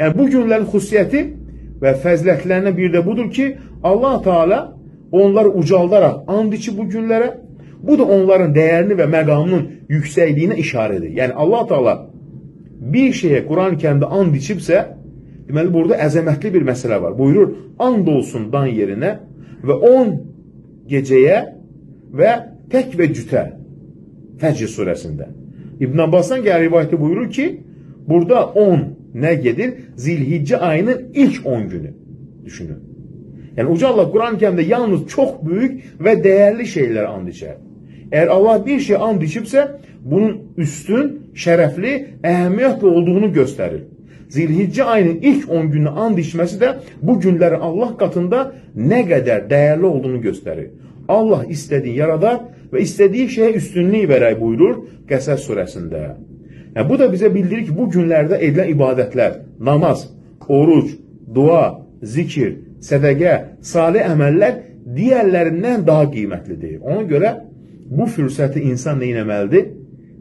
Yəni bu günlərin xüsusiyyəti və fəzilətlərindən biri də budur ki, Allah Teala onları ucaldaraq and içi bu günlərə, bu da onların dəyərini və məqamının yüksəkliyinə işarədir. Yəni Allah Teala bir şeyə Quran-ı Kərimdə and içibsə, deməli burada əzəmətli bir məsələ var. Buyurur, and olsun dan yerinə və 10 gecəyə və tək və cütə Fəcr surəsində. İbn Abbasdan gəlir rivayətdə buyurur ki, burada 10 nə gedir? Zilhiccə ayının ilk 10 günü. Düşünün. Yəni Uca Allah Quran-ı Kərimdə yalnız çox böyük və dəyərli şeylərə and içər. Əgər Allah bir şey and içibsə, bunun üstün, şərəfli, əhəmiyyətli olduğunu göstərir. Zilhiccə ayının ilk 10 günü and içməsi də bu günlərin Allah katında nə qədər dəyərli olduğunu göstərir. Allah istədiyi yaradar və istədiyi şeyə üstünlük verək buyurur Qəsəs surəsində. Yəni, bu da bizə bildirir ki, bu günlərdə edilən ibadətlər, namaz, oruc, dua, zikir, sədəqə, salih əməllər digərlərindən daha qiymətlidir. Ona görə bu fürsəti insan nə etməlidir?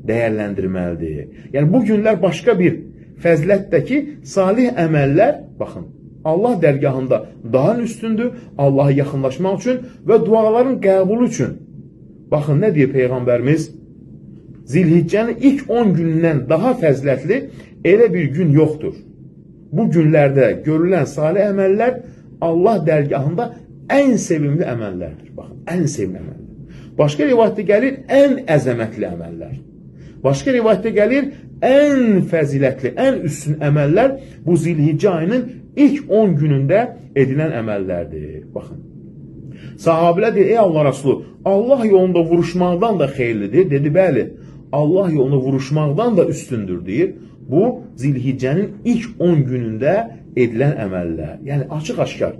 Dəyərləndirməlidir. Yəni, bu günlər başqa bir fəzilətdəki salih əməllər, baxın, Allah dərgahında daha üstündür, Allaha yaxınlaşmaq üçün və duaların qəbulu üçün. Baxın, nə deyir Peyğəmbərimiz? Zilhiccənin ilk 10 günündən daha fəzilətli elə bir gün yoxdur. Bu günlərdə görülən salih əməllər Allah dərgahında ən sevimli əməllərdir. Baxın, ən sevimli əməllər. Başqa rivayətdə gəlir ən əzəmətli əməllər. Başqa rivayətdə gəlir ən fəzilətli, ən üstün əməllər bu Zilhiccə ayının ilk 10 günündə edilən əməllərdir. Baxın. Sahabilər deyir, ey Allah Rasulü, Allah yolunda vuruşmaqdan da xeyirlidir. Dedi, bəli, Allah yolunda vuruşmaqdan da üstündür deyir. Bu Zilhiccənin ilk 10 günündə edilən əməllər. Yəni açıq-aşkar.